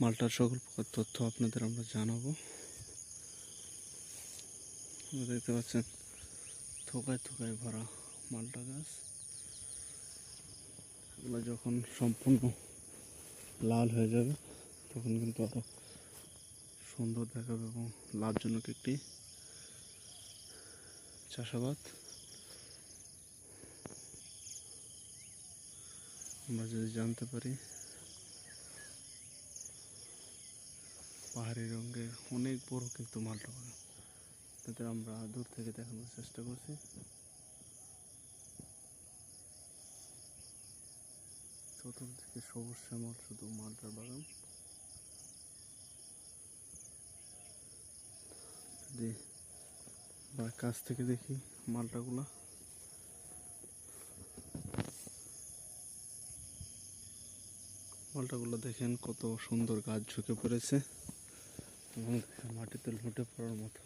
মালটার সকল প্রকার তথ্য আপনাদের আমরা জানাবো। দেখতে পাচ্ছেন থোকায় থোকায় ভরা মালটা গাছ। এগুলো যখন সম্পূর্ণ লাল হয়ে যাবে তখন কিন্তু আরো সুন্দর দেখাবে এবং লাভজনক একটি চাষাবাদ। আমরা যদি জানতে পারি পাহাড়ি রঙের অনেক বড় কিন্তু মালটা বাগান, তাদের আমরা দূর থেকে দেখানোর চেষ্টা করছি। চতুর্দিকে সবুজ শ্যামল শুধু মালটার বাগান। যদি বা কাছ থেকে দেখি মালটাগুলা, মালটাগুলো দেখেন কত সুন্দর গাছ ঝুঁকে পড়েছে এবং মাটিতে লুটে পড়ার মতো।